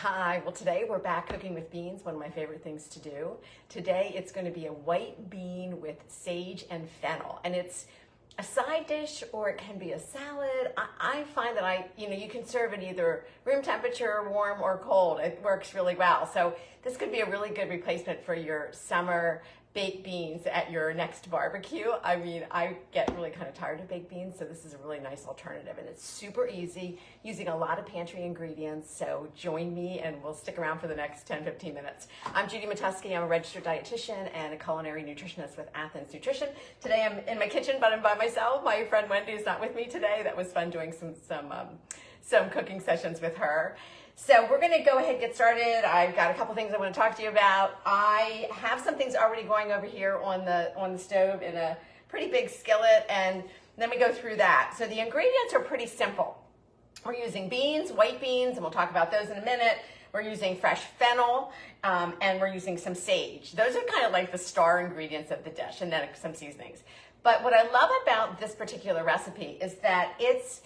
Hi, well today we're back cooking with beans, one of my favorite things to do. Today it's going to be a white bean with sage and fennel, and it's a side dish or it can be a salad. I find that you can serve it either room temperature, warm or cold. It works really well. So this could be a really good replacement for your summer baked beans at your next barbecue. I mean, I get really kind of tired of baked beans, so this is a really nice alternative, and it's super easy using a lot of pantry ingredients. So join me and we'll stick around for the next 10-15 minutes. I'm Judy Matusky. I'm a registered dietitian and a culinary nutritionist with Athens Nutrition. Today I'm in my kitchen, but I'm by myself. My friend Wendy is not with me today. That was fun doing some cooking sessions with her. So we're going to go ahead and get started. I've got a couple things I want to talk to you about. I have some things already going over here on the stove in a pretty big skillet, and then we go through that. So the ingredients are pretty simple. We're using beans, white beans, and we'll talk about those in a minute. We're using fresh fennel, and we're using some sage. Those are kind of like the star ingredients of the dish, and then some seasonings. But what I love about this particular recipe is that it's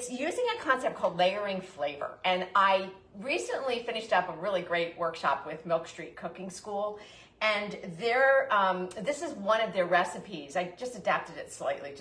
using a concept called layering flavor. And I recently finished up a really great workshop with Milk Street Cooking School. And this is one of their recipes. I just adapted it slightly.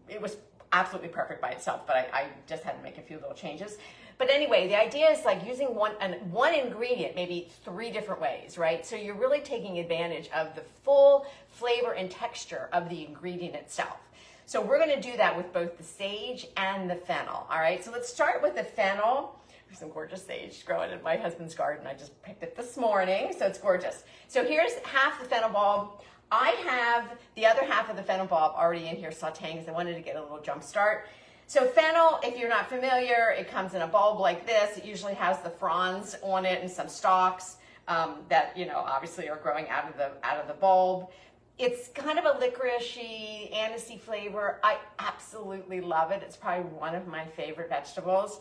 It was absolutely perfect by itself, but I just had to make a few little changes. But anyway, the idea is like using one ingredient, maybe 3 different ways, right? So you're really taking advantage of the full flavor and texture of the ingredient itself. So we're going to do that with both the sage and the fennel, all right? So let's start with the fennel. There's some gorgeous sage growing in my husband's garden. I just picked it this morning, so it's gorgeous. So here's half the fennel bulb. I have the other half of the fennel bulb already in here sauteing because I wanted to get a little jump start. So fennel, if you're not familiar, it comes in a bulb like this. It usually has the fronds on it and some stalks that, obviously are growing out of the bulb. It's kind of a licorice-y, anisey flavor. I absolutely love it. It's probably one of my favorite vegetables,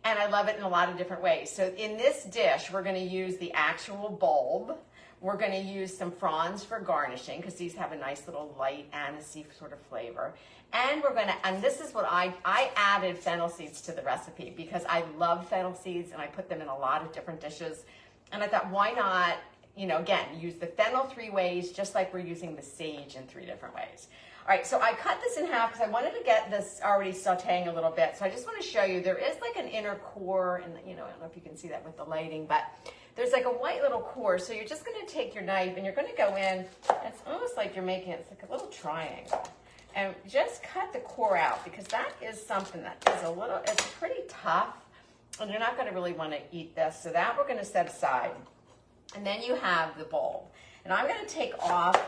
and I love it in a lot of different ways. So in this dish, we're going to use the actual bulb. We're going to use some fronds for garnishing because these have a nice little light anisey sort of flavor. And this is what I added fennel seeds to the recipe because I love fennel seeds and I put them in a lot of different dishes. And I thought, why not? Again, use the fennel 3 ways, just like we're using the sage in 3 different ways. All right, so I cut this in half because I wanted to get this already sauteing a little bit. So I just want to show you, there is like an inner core, and I don't know if you can see that with the lighting, but there's like a white little core. So you're just going to take your knife and you're going to go in. It's almost like it's like a little triangle. And just cut the core out because that is something that is it's pretty tough, and you're not going to really want to eat this. So that we're going to set aside. And then you have the bulb. And I'm going to take off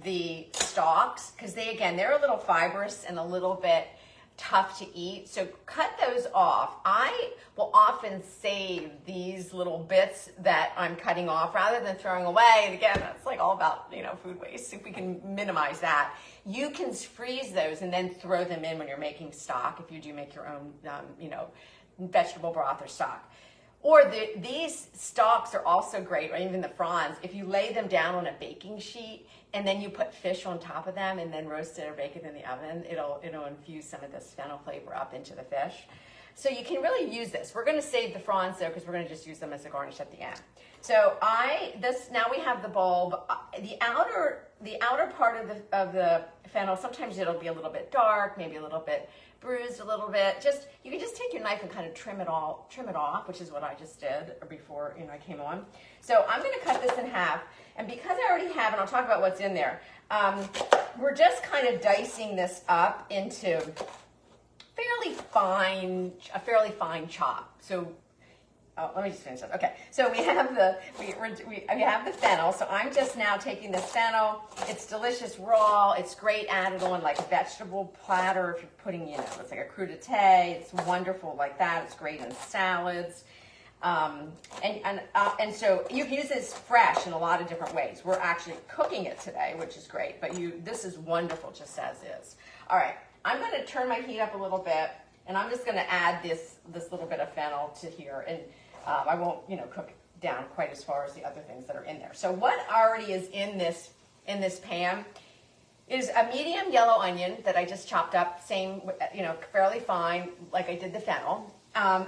the stalks because they're a little fibrous and a little bit tough to eat. So cut those off. I will often save these little bits that I'm cutting off rather than throwing away. And again, that's like all about, food waste. If we can minimize that, you can freeze those and then throw them in when you're making stock, if you do make your own, vegetable broth or stock. Or these stalks are also great, or even the fronds. If you lay them down on a baking sheet and then you put fish on top of them and then roast it or bake it in the oven, it'll infuse some of this fennel flavor up into the fish. So you can really use this. We're going to save the fronds though because we're going to just use them as a garnish at the end. So now we have the bulb. The outer part of the fennel, sometimes it'll be a little bit dark, maybe a little bit bruised a little bit. You can just take your knife and kind of trim it off, which is what I just did before I came on. So I'm going to cut this in half, and because I already have, and I'll talk about what's in there, we're just kind of dicing this up into a fairly fine chop. So let me just finish up. Okay, so we have we have the fennel. So I'm just now taking this fennel. It's delicious raw. It's great added on like a vegetable platter if you're putting, it's like a crudité. It's wonderful like that. It's great in salads. And so you can use this fresh in a lot of different ways. We're actually cooking it today, which is great. But this is wonderful just as is. All right, I'm going to turn my heat up a little bit, and I'm just going to add this little bit of fennel to here. And I won't, cook it down quite as far as the other things that are in there. So what already is in this pan is a medium yellow onion that I just chopped up, fairly fine, like I did the fennel.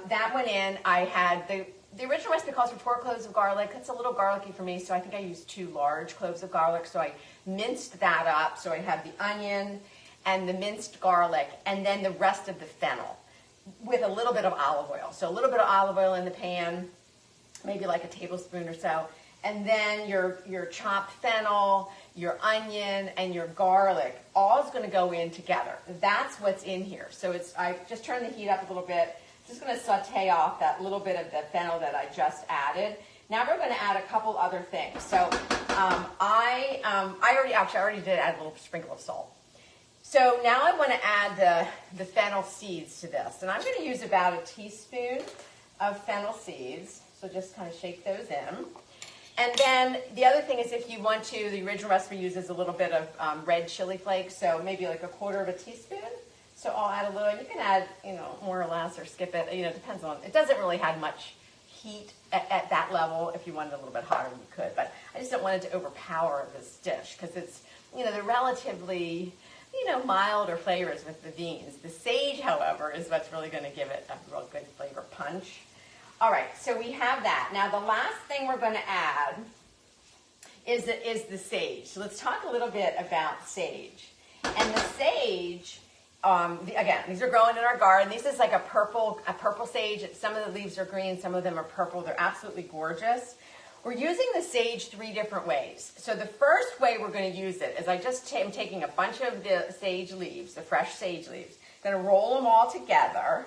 that went in. I had the original recipe calls for 4 cloves of garlic. It's a little garlicky for me, so I think I used 2 large cloves of garlic. So I minced that up. So I have the onion and the minced garlic, and then the rest of the fennel with a little bit of olive oil. So a little bit of olive oil in the pan, maybe like a tablespoon or so. And then your chopped fennel, your onion, and your garlic, all is going to go in together. That's what's in here. So I just turned the heat up a little bit. Just going to saute off that little bit of the fennel that I just added. Now we're going to add a couple other things. So I already did add a little sprinkle of salt. So now I want to add the fennel seeds to this. And I'm going to use about a teaspoon of fennel seeds. So just kind of shake those in. And then the other thing is, if you want to, the original recipe uses a little bit of red chili flakes, so maybe like a 1/4 teaspoon. So I'll add a little. You can add, more or less, or skip it. It depends on. It doesn't really have much heat at that level. If you wanted a little bit hotter, you could. But I just don't want it to overpower this dish because it's, they're relatively, milder flavors with the beans. The sage, however, is what's really going to give it a real good flavor punch. All right, so we have that. Now the last thing we're going to add is the sage. So let's talk a little bit about sage. And the sage, again, these are growing in our garden. This is like a purple sage. Some of the leaves are green, some of them are purple. They're absolutely gorgeous. We're using the sage 3 different ways. So the first way we're going to use it is I'm taking a bunch of the sage leaves, the fresh sage leaves, going to roll them all together.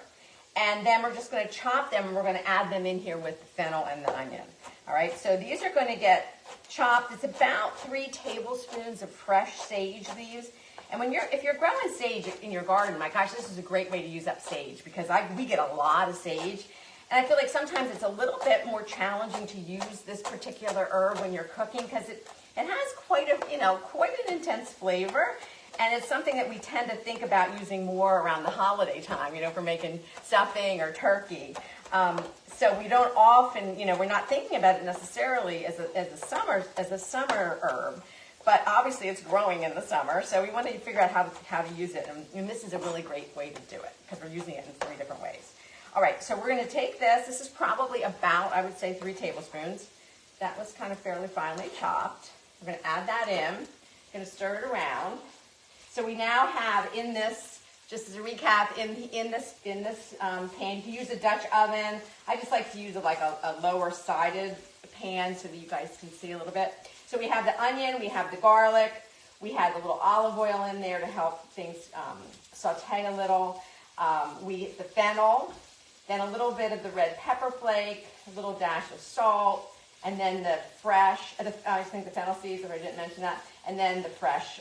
And then we're just going to chop them, and we're going to add them in here with the fennel and the onion. All right, so these are going to get chopped. It's about 3 tablespoons of fresh sage leaves. And if you're growing sage in your garden, my gosh, this is a great way to use up sage because we get a lot of sage. And I feel like sometimes it's a little bit more challenging to use this particular herb when you're cooking because it has quite an intense flavor. And it's something that we tend to think about using more around the holiday time, for making stuffing or turkey. So we don't often, we're not thinking about it necessarily as a summer herb, but obviously it's growing in the summer. So we want to figure out how to use it. And this is a really great way to do it because we're using it in 3 different ways. All right, so we're going to take this. This is probably about, I would say, 3 tablespoons. That was kind of fairly finely chopped. We're going to add that in. Going to stir it around. So we now have in this, just as a recap, in this pan, you can use a Dutch oven. I just like to use a lower sided pan so that you guys can see a little bit. So we have the onion, we have the garlic, we have a little olive oil in there to help things saute a little. The fennel, then a little bit of the red pepper flake, a little dash of salt, and then the fresh, I think the fennel seeds, if I didn't mention that, and then the fresh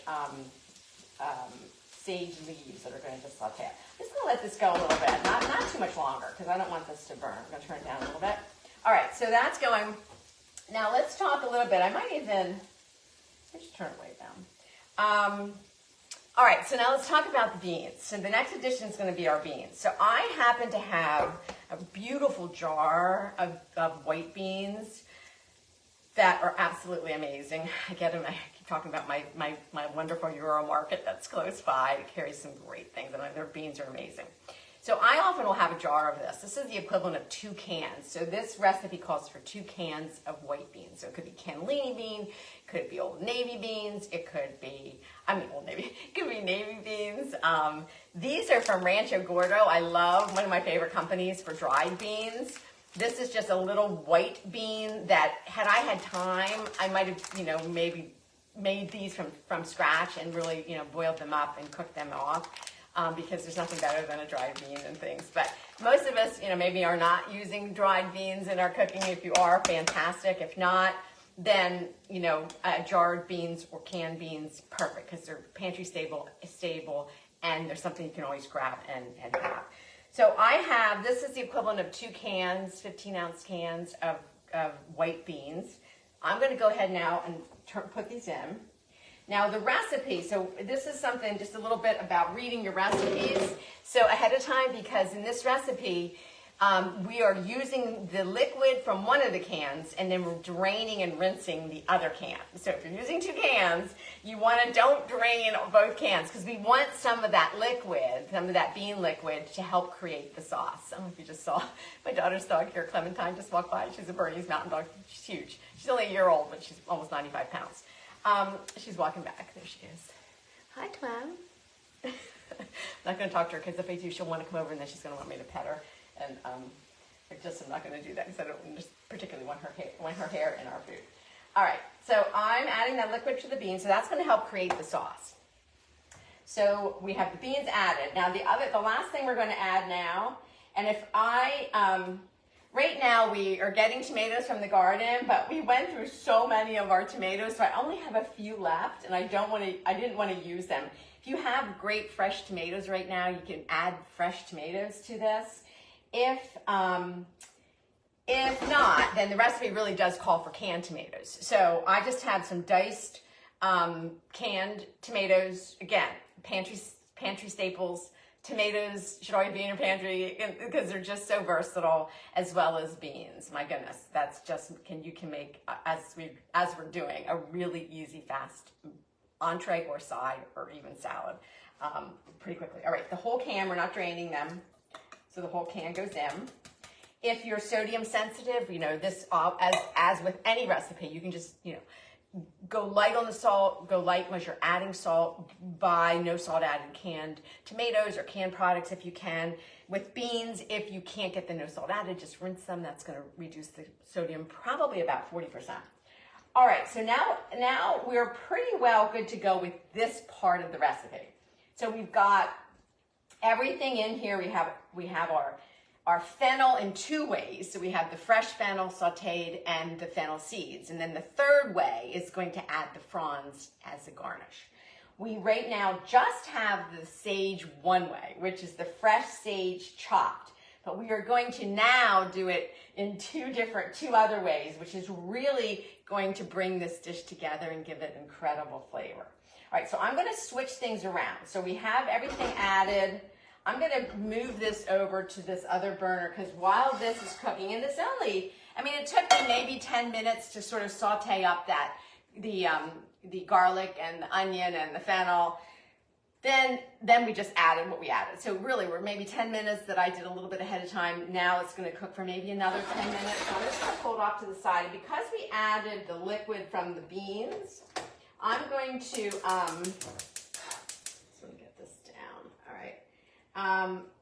sage leaves that are going to just saute. I'm just going to let this go a little bit, not too much longer because I don't want this to burn. I'm going to turn it down a little bit. All right, so that's going. Now let's talk a little bit. Let me just turn it way down. All right, so now let's talk about the beans. So the next addition is going to be our beans. So I happen to have a beautiful jar of white beans that are absolutely amazing. I get them. I keep talking about my wonderful Euro market that's close by. It carries some great things, and their beans are amazing. So I often will have a jar of this. This is the equivalent of 2 cans. So this recipe calls for 2 cans of white beans. So it could be cannellini bean, it could be Old Navy beans, it could be, Old Navy, it could be Navy beans. These are from Rancho Gordo. I love, one of my favorite companies for dried beans. This is just a little white bean that, had I had time, I might have, maybe made these from scratch and really, boiled them up and cooked them off. Because there's nothing better than a dried bean and things. But most of us, maybe are not using dried beans in our cooking. If you are, fantastic. If not, then, jarred beans or canned beans, perfect, because they're pantry stable, and there's something you can always grab and have. So this is the equivalent of 2 cans, 15-ounce cans of white beans. I'm going to go ahead now and put these in. Now the recipe, so this is something, just a little bit about reading your recipes so ahead of time, because in this recipe, we are using the liquid from one of the cans and then we're draining and rinsing the other can. So if you're using 2 cans, you want to don't drain both cans because we want some of that liquid, some of that bean liquid to help create the sauce. I don't know if you just saw my daughter's dog here, Clementine, just walked by. She's a Bernese mountain dog. She's huge. She's only a year old, but she's almost 95 pounds. She's walking back. There she is. Hi, Clem. I'm not going to talk to her because if I do, she'll want to come over and then she's going to want me to pet her. And I'm not going to do that because I don't just particularly want her hair in our food. All right, so I'm adding that liquid to the beans, so that's going to help create the sauce. So we have the beans added. Now the last thing we're going to add now, and if right now we are getting tomatoes from the garden, but we went through so many of our tomatoes, so I only have a few left, and I didn't want to use them. If you have great fresh tomatoes right now, you can add fresh tomatoes to this. If not, then the recipe really does call for canned tomatoes. So I just have some diced canned tomatoes. Again, pantry staples. Tomatoes should always be in your pantry because they're just so versatile, as well as beans. My goodness, that's just you can make as we're doing a really easy, fast entree or side or even salad pretty quickly. All right, the whole can, we're not draining them. So the whole can goes in. If you're sodium sensitive, this as with any recipe, you can just, go light on the salt, go light once you're adding salt. Buy no salt added canned tomatoes or canned products if you can. With beans, if you can't get the no salt added, just rinse them. That's going to reduce the sodium probably about 40%. All right, so now we're pretty well good to go with this part of the recipe. So we've got everything in here. We have our fennel in 2 ways. So we have the fresh fennel sauteed and the fennel seeds. And then the third way is going to add the fronds as a garnish. We right now just have the sage one way, which is the fresh sage chopped. But we are going to now do it in 2 other ways, which is really going to bring this dish together and give it incredible flavor. All right, so I'm going to switch things around. So we have everything added. I'm going to move this over to this other burner because while this is cooking, and this it took me maybe 10 minutes to sort of saute up the garlic and the onion and the fennel. Then we just added what we added. So really, we're maybe 10 minutes that I did a little bit ahead of time. Now it's going to cook for maybe another 10 minutes. So I'm just going to pull it off to the side. Because we added the liquid from the beans, I'm going to, let me get this down. All right.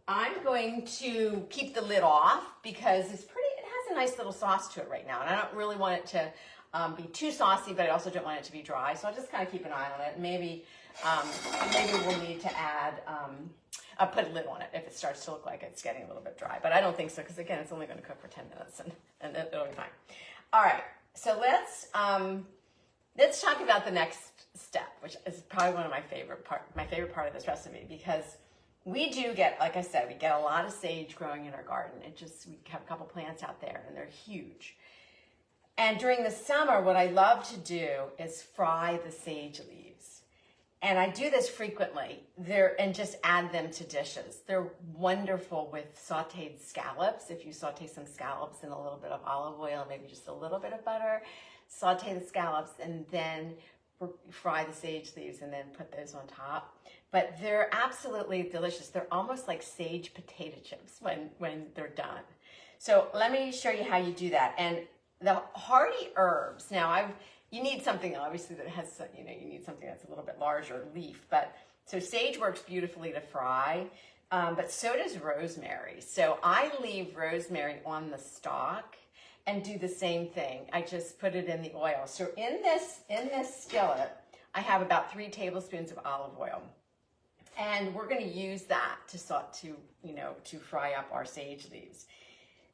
I'm going to keep the lid off because it has a nice little sauce to it right now. And I don't really want it to be too saucy, but I also don't want it to be dry. So I'll just kind of keep an eye on it. Maybe we'll need to add, I'll put a lid on it if it starts to look like it's getting a little bit dry. But I don't think so because, again, it's only going to cook for 10 minutes and it'll be fine. All right, so let's talk about the next step, which is probably one of my favorite part of this recipe because we do get, like I said, we get a lot of sage growing in our garden. We have a couple plants out there and they're huge. And during the summer, what I love to do is fry the sage leaves. And I do this frequently and just add them to dishes. They're wonderful with sauteed scallops. If you saute some scallops in a little bit of olive oil, maybe just a little bit of butter, saute the scallops and then fry the sage leaves and then put those on top. But they're absolutely delicious. They're almost like sage potato chips when they're done. So let me show you how you do that. And the hearty herbs, now you need something obviously that has, you need something that's a little bit larger leaf. So sage works beautifully to fry, but so does rosemary. So I leave rosemary on the stalk and do the same thing. I just put it in the oil. So in this skillet, I have about 3 tablespoons of olive oil. And we're going to use that to fry up our sage leaves.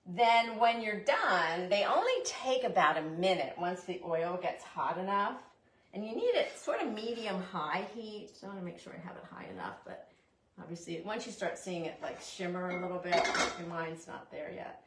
Then when you're done, they only take about a minute once the oil gets hot enough. And you need it sort of medium-high heat. So I want to make sure I have it high enough. But obviously, once you start seeing it like shimmer a little bit, mine's not there yet.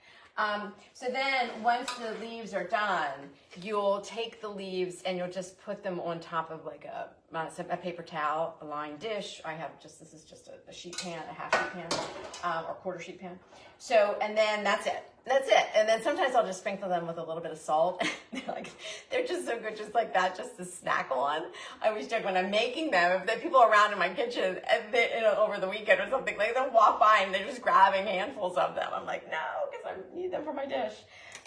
So then once the leaves are done, you'll take the leaves and you'll just put them on top of like a paper towel, a lined dish. I have just, this is just a sheet pan, a half sheet pan, or quarter sheet pan. So, and then that's it. That's it. And then sometimes I'll just sprinkle them with a little bit of salt. They're just so good, just like that, just to snack on. I always joke when I'm making them, if there are people around in my kitchen and they, over the weekend or something, like they'll walk by and they're just grabbing handfuls of them. I'm like, no, because I need them for my dish.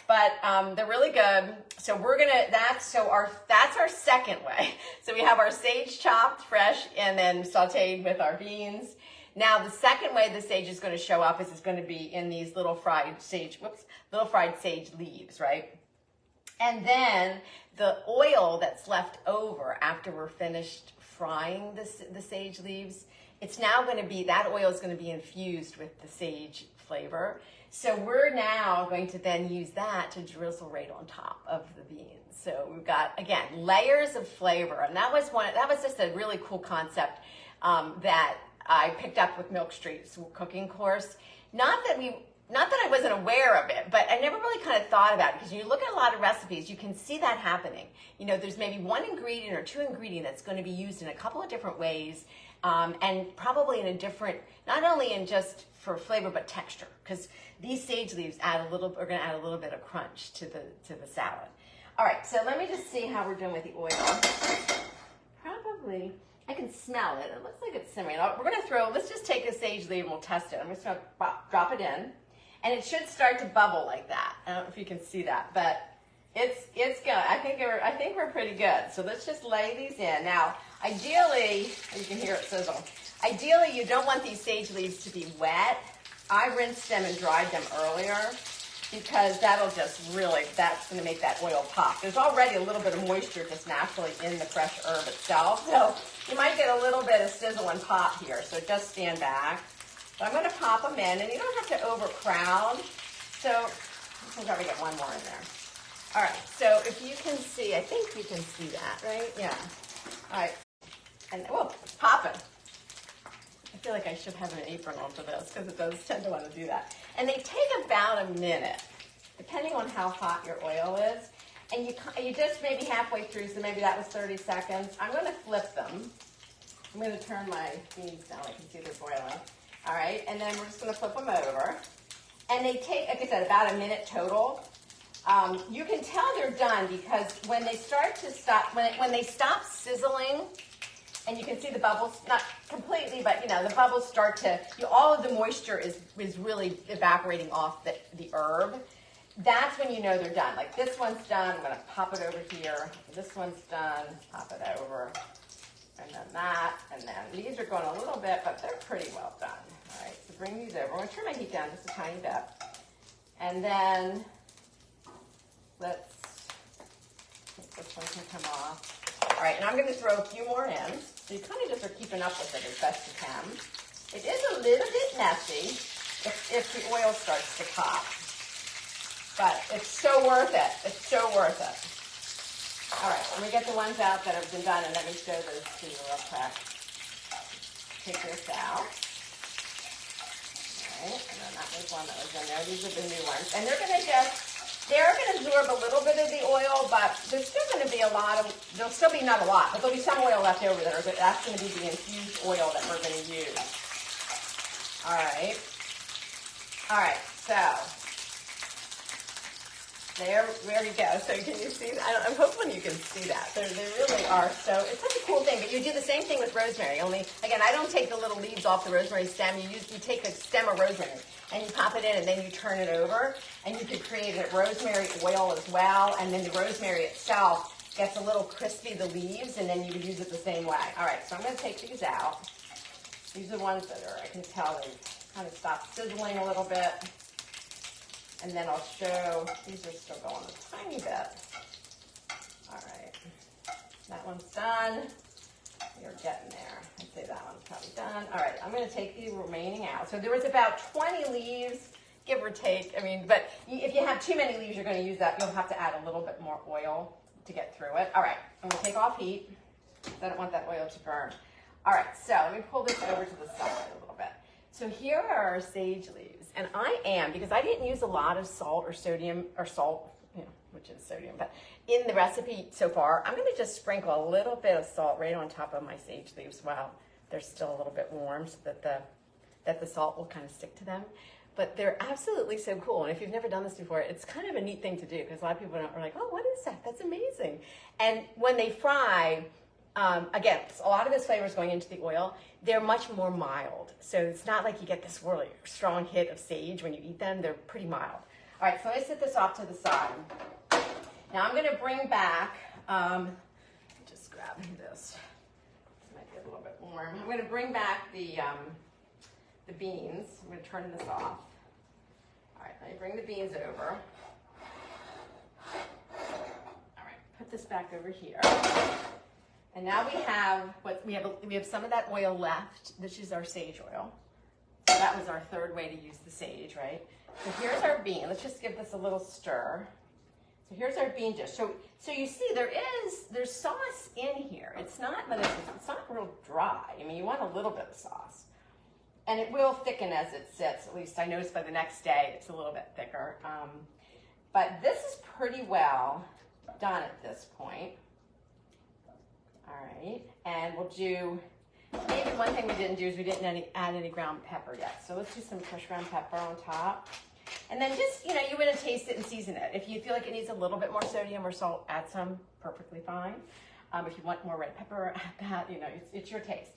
But they're really good. So we're gonna, that's our second way. So we have our sage chopped fresh and then sauteed with our beans. Now the second way the sage is gonna show up is it's gonna be in these little fried sage leaves, right? And then the oil that's left over after we're finished frying the sage leaves, it's now gonna be, that oil is gonna be infused with the sage flavor. So we're now going to then use that to drizzle right on top of the beans. So we've got, again, layers of flavor. And that was just a really cool concept that I picked up with Milk Street's cooking course. Not that I wasn't aware of it, but I never really kind of thought about it, because you look at a lot of recipes, you can see that happening. You know, there's maybe one ingredient or two ingredient that's going to be used in a couple of different ways, and probably in a different, not only in just for flavor, but texture, because these sage leaves are going to add a little bit of crunch to the salad. All right, so let me just see how we're doing with the oil. Probably, I can smell it. It looks like it's simmering. We're going to let's just take a sage leaf and we'll test it. I'm just going to drop it in, and it should start to bubble like that. I don't know if you can see that, but it's good. I think we're pretty good. So let's just lay these in. Now, ideally, you can hear it sizzle. Ideally, you don't want these sage leaves to be wet. I rinsed them and dried them earlier, because that'll just really, that's going to make that oil pop. There's already a little bit of moisture just naturally in the fresh herb itself, so you might get a little bit of sizzle and pop here, so just stand back. So I'm going to pop them in, and you don't have to overcrowd, so I'll probably get one more in there. All right, so if you can see, I think you can see that, right? Yeah. All right, and whoa, pop it. I feel like I should have an apron on for this, because it does tend to want to do that. And they take about a minute, depending on how hot your oil is. And you just maybe halfway through, so maybe that was 30 seconds. I'm going to flip them. I'm going to turn my beans down. I can see they're boiling. All right, and then we're just going to flip them over. And they take, like I said, about a minute total. You can tell they're done because when they start to stop, when they stop sizzling, and you can see the bubbles, not completely, but you know, the bubbles start to, all of the moisture is really evaporating off the herb. That's when you know they're done. Like this one's done, I'm gonna pop it over here. This one's done, pop it over. And then that, and then these are going a little bit, but they're pretty well done. All right, so bring these over. I'm gonna turn my heat down just a tiny bit. And then, let's, this one can come off. All right, and I'm going to throw a few more in. So you kind of just are keeping up with it as best you can. It is a little bit messy if the oil starts to pop. But it's so worth it. It's so worth it. All right, let me get the ones out that have been done, and let me show those to you real quick. Take this out. All right, and then that was one that was in there. These are the new ones. And they're going to absorb a little bit of the oil, but there's still going to be there'll still be not a lot, but there'll be some oil left over that's going to be the infused oil that we're going to use. All right. All right, so there we go. So can you see, I'm hoping you can see that. They really are, so it's such a cool thing, but you do the same thing with rosemary, only, again, I don't take the little leaves off the rosemary stem. You take a stem of rosemary, and you pop it in, and then you turn it over, and you could create a rosemary oil as well, and then the rosemary itself gets a little crispy, the leaves, and then you would use it the same way. All right, so I'm going to take these out. These are the ones that I can tell they've kind of stopped sizzling a little bit, and then I'll show, these are still going a tiny bit. All right, that one's done. You're getting there. I'd say that one's probably done. All right, I'm going to take the remaining out. So there was about 20 leaves, give or take. I mean, but if you have too many leaves, you're going to use that. You'll have to add a little bit more oil to get through it. All right, I'm going to take off heat. I don't want that oil to burn. All right, so let me pull this over to the side a little bit. So here are our sage leaves, and because I didn't use a lot of salt or sodium or salt which is sodium. But in the recipe so far, I'm going to just sprinkle a little bit of salt right on top of my sage leaves while they're still a little bit warm, so that the salt will kind of stick to them. But they're absolutely so cool. And if you've never done this before, it's kind of a neat thing to do because a lot of people are like, oh, what is that? That's amazing. And when they fry, again, a lot of this flavor is going into the oil. They're much more mild. So it's not like you get this really strong hit of sage when you eat them. They're pretty mild. All right, so let me set this off to the side. Now I'm going to bring back, just grab this. This might be a little bit warm. I'm going to bring back the beans. I'm going to turn this off. All right, let me bring the beans over. All right, put this back over here. And now we have some of that oil left. This is our sage oil. So that was our third way to use the sage, right? So here's our bean. Let's just give this a little stir. So here's our bean dish. So you see there's sauce in here. It's not real dry. I mean, you want a little bit of sauce. And it will thicken as it sits. At least I noticed by the next day it's a little bit thicker. But this is pretty well done at this point. All right, and we'll do, maybe one thing we didn't do is we didn't add any ground pepper yet. So let's do some fresh ground pepper on top. And then just, you want to taste it and season it. If you feel like it needs a little bit more sodium or salt, add some, perfectly fine. If you want more red pepper, add that, it's your taste.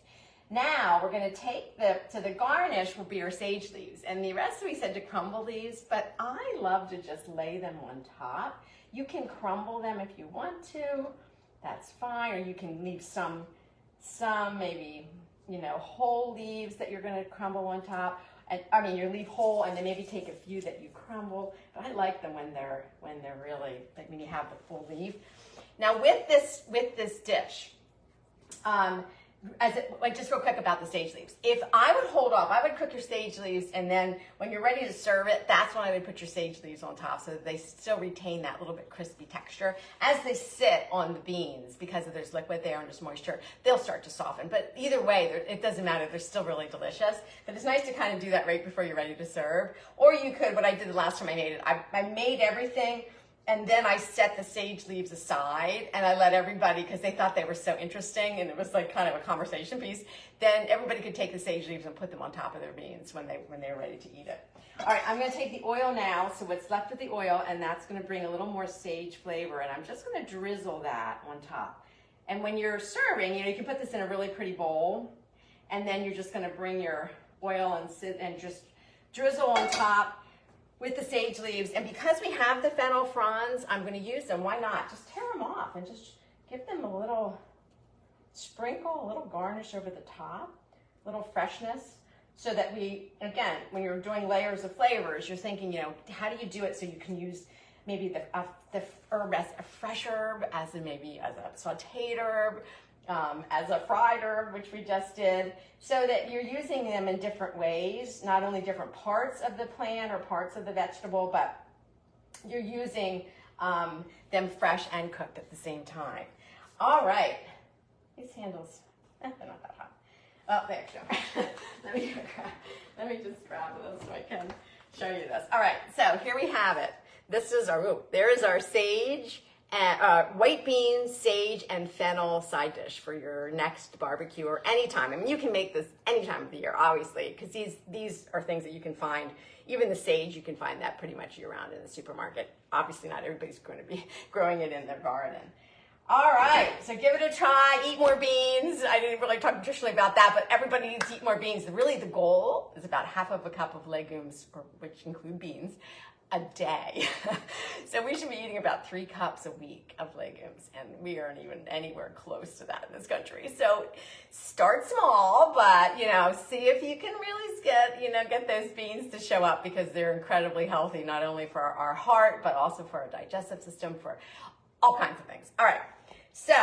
Now we're going to take the garnish will be our sage leaves. And the recipe said to crumble these, but I love to just lay them on top. You can crumble them if you want to. That's fine, or you can leave some maybe, whole leaves that you're going to crumble on top. And you leave whole, and then maybe take a few that you crumble. But I like them when they're really, like when you have the full leaf. Now with this dish, just real quick about the sage leaves. If I would hold off, I would cook your sage leaves, and then when you're ready to serve it, that's when I would put your sage leaves on top so that they still retain that little bit crispy texture. As they sit on the beans, because there's liquid there and there's moisture, they'll start to soften. But either way, it doesn't matter. They're still really delicious. But it's nice to kind of do that right before you're ready to serve. Or you could, what I did the last time I made it, I made everything, and then I set the sage leaves aside, and I let everybody, because they thought they were so interesting, and it was like kind of a conversation piece, then everybody could take the sage leaves and put them on top of their beans when they were ready to eat it. All right, I'm going to take the oil now, so what's left of the oil, and that's going to bring a little more sage flavor, and I'm just going to drizzle that on top. And when you're serving, you can put this in a really pretty bowl, and then you're just going to bring your oil and just drizzle on top with the sage leaves. And because we have the fennel fronds, I'm going to use them. Why not? Just tear them off and just give them a little sprinkle, a little garnish over the top, a little freshness, so that again, when you're doing layers of flavors, you're thinking, how do you do it so you can use maybe the herb as a fresh herb, as a sauteed herb, as a fried herb, which we just did, so that you're using them in different ways, not only different parts of the plant or parts of the vegetable, but you're using them fresh and cooked at the same time. All right, these handles, they're not that hot. Oh, they actually are. Let me just grab this so I can show you this. All right, so here we have it. This is there is our sage, white beans, sage, and fennel side dish for your next barbecue or anytime. I mean, you can make this any time of the year, obviously, because these are things that you can find. Even the sage, you can find that pretty much year-round in the supermarket. Obviously, not everybody's going to be growing it in their garden. All right, so give it a try. Eat more beans. I didn't really talk nutritionally about that, but everybody needs to eat more beans. Really, the goal is about half of a cup of legumes, which include beans, a day. So we should be eating about 3 cups a week of legumes, and we aren't even anywhere close to that in this country. So start small, but see if you can really get those beans to show up, because they're incredibly healthy, not only for our heart, but also for our digestive system, for all kinds of things. All right, so,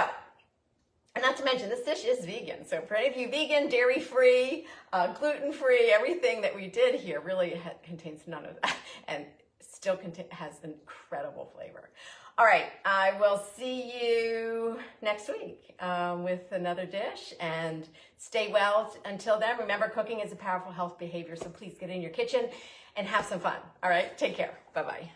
and not to mention, this dish is vegan. So for any of you vegan, dairy-free, gluten-free, everything that we did here really contains none of that, and still has incredible flavor. All right, I will see you next week with another dish, and stay well until then. Remember, cooking is a powerful health behavior, so please get in your kitchen and have some fun. All right, take care. Bye-bye.